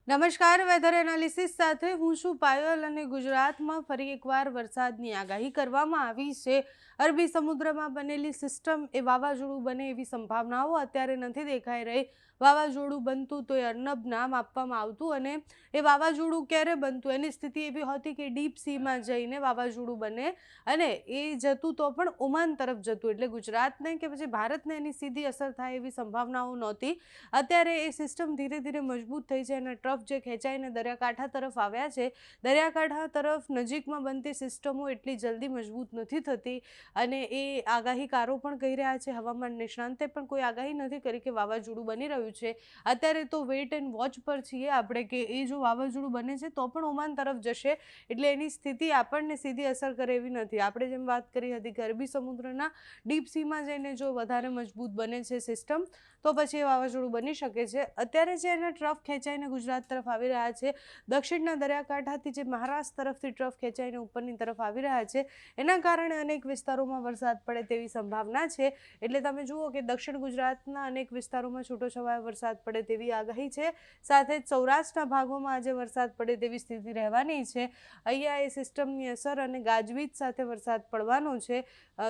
નમસ્કાર, weather analysis સાથે હું છું પાયલ અને ગુજરાતમાં ફરી એકવાર વરસાદની આગાહી કરવામાં આવી છે. અરબી સમુદ્રમાં બનેલી સિસ્ટમ એ વાવાઝોડું બને એવી સંભાવનાઓ અત્યારે નથી દેખાઈ રહી. વાવાઝોડું બનતું તો એ અર્નબ નામ આપવામાં આવતું અને એ વાવાઝોડું ક્યારે બનતું એની સ્થિતિ એવી હતી કે ડીપ સીમાં જઈને વાવાઝોડું બને અને એ જતું તો પણ ઓમાન તરફ જતું, એટલે ગુજરાતને કે પછી ભારતને એની સીધી અસર થાય એવી સંભાવનાઓ નહોતી. અત્યારે એ સિસ્ટમ ધીરે ધીરે મજબૂત થઈ છે અને ટ્રફ જે ખેંચાઈને દરિયાકાંઠા તરફ આવ્યા છે, દરિયાકાંઠા તરફ નજીકમાં બનતી સિસ્ટમો એટલી જલ્દી મજબૂત નથી થતી અને એ આગાહીકારો પણ કહી રહ્યા છે, હવામાન નિષ્ણાંતે પણ કોઈ આગાહી નથી કરી કે વાવાઝોડું બની રહ્યું છે. અત્યારે તો વેઇટ એન્ડ વોચ પર છીએ આપણે કે એ જો વાવાઝોડું બને છે તો પણ ઓમાન તરફ જશે, એટલે એની સ્થિતિ આપણને સીધી અસર કરે એવી નથી. આપણે જેમ વાત કરી હતી કે અરબી સમુદ્રના ડીપ સીમાં જઈને જો વધારે મજબૂત બને છે સિસ્ટમ તો પછી એ વાવાઝોડું બની શકે છે. અત્યારે જે એના ટ્રફ ખેંચાઈને ગુજરાત તરફ આવી રહ્યા છે, દક્ષિણના દરિયાકાંઠાથી જે મહારાષ્ટ્ર તરફથી ટ્રફ ખેંચાઈને ઉપરની તરફ આવી રહ્યા છે, એના કારણે અનેક વિસ્તારોમાં વરસાદ પડે તેવી સંભાવના છે. એટલે તમે જુઓ કે દક્ષિણ ગુજરાતના અનેક વિસ્તારોમાં છૂટોછવાયો વરસાદ પડે તેવી આગાહી છે. સાથે જ સૌરાષ્ટ્રના ભાગોમાં આજે વરસાદ પડે તેવી સ્થિતિ રહેવાની છે. અહીંયા એ સિસ્ટમની અસર અને ગાજવીજ સાથે વરસાદ પડવાનો છે.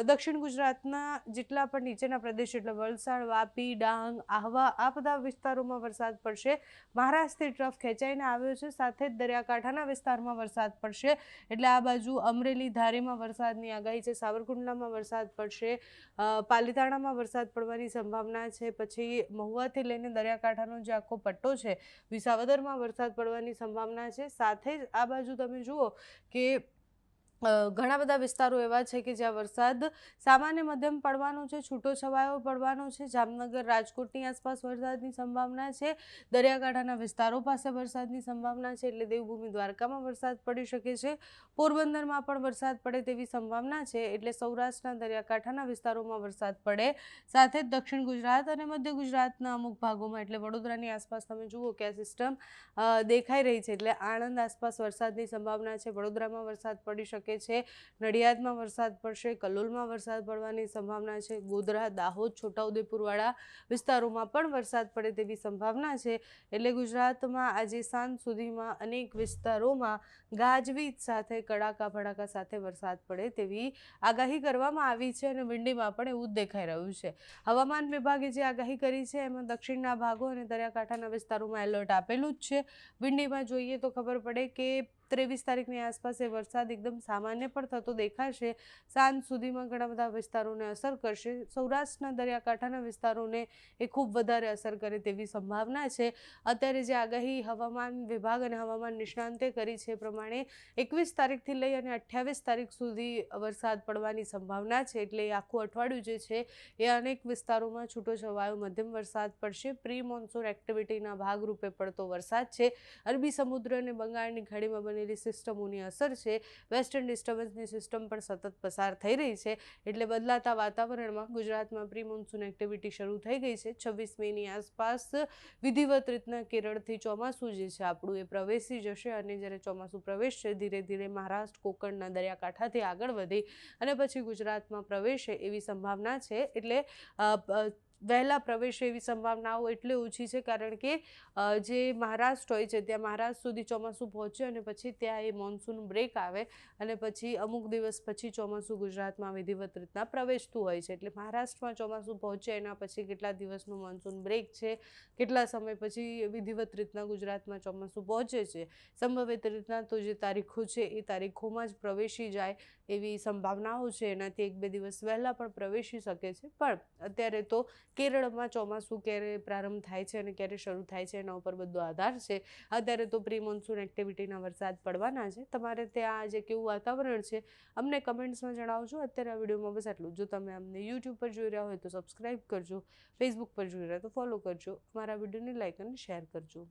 દક્ષિણ ગુજરાતના જેટલા પણ નીચેના પ્રદેશ એટલે વલસાડ, વાપી, ડાંગ, આહવા આ બધા વિસ્તારોમાં વરસાદ પડશે. મહારાષ્ટ્રથી ટ્રફ ખેંચાઈને આવ્યો છે, સાથે જ દરિયાકાંઠાના વિસ્તારમાં વરસાદ પડશે. એટલે આ બાજુ અમરેલી, ધારીમાં વરસાદની આગાહી છે, સાવરકુંડલામાં વરસાદ પડશે, પાલીતાણામાં વરસાદ પડવાની સંભાવના છે. પછી મહુવાથી લઈને દરિયાકાંઠાનો જે આખો પટ્ટો છે, વિસાવદરમાં વરસાદ પડવાની સંભાવના છે. સાથે જ આ બાજુ તમે જુઓ કે ઘણા બધા વિસ્તારો એવા છે કે જ્યાં વરસાદ સામાન્ય મધ્યમ પડવાનો છે, છૂટોછવાયો પડવાનો છે. જામનગર, રાજકોટની આસપાસ વરસાદની સંભાવના છે. દરિયાકાંઠાના વિસ્તારો પાસે વરસાદની સંભાવના છે, એટલે દેવભૂમિ દ્વારકામાં વરસાદ પડી શકે છે. પોરબંદરમાં પણ વરસાદ પડે તેવી સંભાવના છે, એટલે સૌરાષ્ટ્રના દરિયાકાંઠાના વિસ્તારોમાં વરસાદ પડે. સાથે જ દક્ષિણ ગુજરાત અને મધ્ય ગુજરાતના અમુક ભાગોમાં એટલે વડોદરાની આસપાસ તમે જુઓ કે આ સિસ્ટમ દેખાઈ રહી છે, એટલે આણંદ આસપાસ વરસાદની સંભાવના છે. વડોદરામાં વરસાદ પડી શકે છે, નડિયાદમાં વરસાદ પડશે, કલોલમાં વરસાદ પડવાની સંભાવના છે. ગોધરા, દાહોદ, છોટાઉદેપુરવાળા વિસ્તારોમાં પણ વરસાદ પડે તેવી સંભાવના છે. એટલે ગુજરાતમાં આજે સાંજ સુધીમાં અનેક વિસ્તારોમાં ગાજવીજ સાથે કડાકા ભડાકા સાથે વરસાદ પડે તેવી આગાહી કરવામાં આવી છે અને વિંડીમાં પણ એવું જ દેખાઈ રહ્યું છે. હવામાન વિભાગે જે આગાહી કરી છે એમાં દક્ષિણના ભાગો અને દરિયાકાંઠાના વિસ્તારોમાં એલર્ટ આપેલું જ છે. વિંડીમાં જોઈએ તો ખબર પડે કે 23 તારીખની આસપાસ એ વરસાદ એકદમ સામાન્ય પણ થતો દેખાશે. સાંજ સુધીમાં ઘણા બધા વિસ્તારોને અસર કરશે. સૌરાષ્ટ્રના દરિયાકાંઠાના વિસ્તારોને એ ખૂબ વધારે અસર કરે તેવી સંભાવના છે. અત્યારે જે આગાહી હવામાન વિભાગ અને હવામાન નિષ્ણાંતે કરી છે એ પ્રમાણે 21 તારીખથી લઈ અને 28 તારીખ સુધી વરસાદ પડવાની સંભાવના છે. એટલે એ આખું અઠવાડિયું જે છે એ અનેક વિસ્તારોમાં છૂટોછવાયો મધ્યમ વરસાદ પડશે. પ્રી મોન્સૂન એક્ટિવિટીના ભાગરૂપે પડતો વરસાદ છે. અરબી સમુદ્ર અને બંગાળની ખાડીમાં બનેલી સિસ્ટમોની અસર છે. વેસ્ટર્ન ડિસ્ટર્બન્સની સિસ્ટમ પણ સતત પસાર થઈ રહી છે, એટલે બદલાતા વાતાવરણમાં ગુજરાતમાં પ્રી મોન્સૂન એક્ટિવિટી શરૂ થઈ ગઈ છે. 26 મેની આસપાસ વિધિવત રીતના કેરળથી ચોમાસું જે છે આપણું એ પ્રવેશી જશે અને જ્યારે ચોમાસું પ્રવેશશે ધીરે ધીરે મહારાષ્ટ્ર, કોકણના દરિયાકાંઠાથી આગળ વધી અને પછી ગુજરાતમાં પ્રવેશે એવી સંભાવના છે. એટલે વહેલા પ્રવેશે એવી સંભાવનાઓ એટલે ઓછી છે કારણ કે જે મહારાષ્ટ્ર હોય છે ત્યાં મહારાષ્ટ્ર સુધી ચોમાસું પહોંચે અને પછી ત્યાં એ મોન્સૂન બ્રેક આવે અને પછી અમુક દિવસ પછી ચોમાસું ગુજરાતમાં વિધિવત રીતના પ્રવેશતું હોય છે. એટલે મહારાષ્ટ્રમાં ચોમાસું પહોંચે એના પછી કેટલા દિવસનું મોન્સૂન બ્રેક છે, કેટલા સમય પછી વિધિવત રીતના ગુજરાતમાં ચોમાસું પહોંચે છે, સંભવિત રીતના તો જે તારીખો છે એ તારીખોમાં જ પ્રવેશી જાય એવી સંભાવનાઓ છે. એનાથી 1-2 દિવસ વહેલા પણ પ્રવેશી શકે છે. પણ અત્યારે તો કેરળમાં ચોમાસું ક્યારે પ્રારંભ થાય છે અને ક્યારે શરૂ થાય છે એના ઉપર બધો આધાર છે. અત્યારે તો પ્રી મોન્સૂન એક્ટિવિટીના વરસાદ પડવાના છે. તમારે ત્યાં આજે કેવું વાતાવરણ છે અમને કમેન્ટ્સમાં જણાવજો. અત્યારે આ વિડીયોમાં બસ આટલું. જો તમે અમને યુટ્યુબ પર જોઈ રહ્યા હોય તો સબસ્ક્રાઈબ કરજો, ફેસબુક પર જોઈ રહ્યા તો ફોલો કરજો, અમારા વિડીયોને લાઈક અને શેર કરજો.